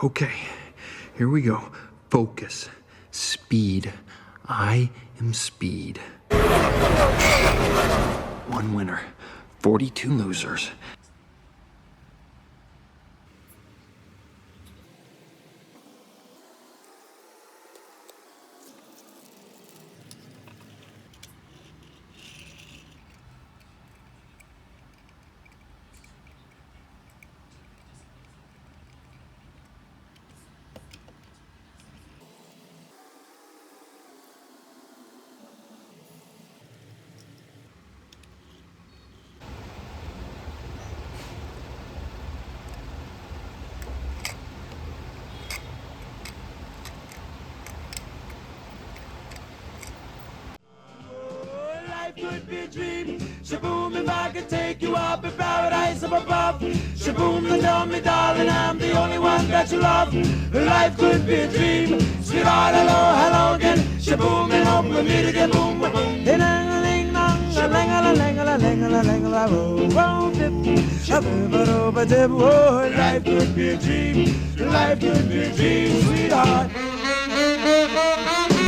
Okay, here we go. Focus. Speed. I am speed. One winner, 42 losers. Could be a dream. Shaboom, if I could take you up in paradise up above. Shaboom, and tell me, darling, I'm the only one that you love. Life could be a dream. Sweetheart, hello, hello again. Shaboom, and hope we meet again. Boom, boom. Life could be a dream. Life could be a dream, sweetheart.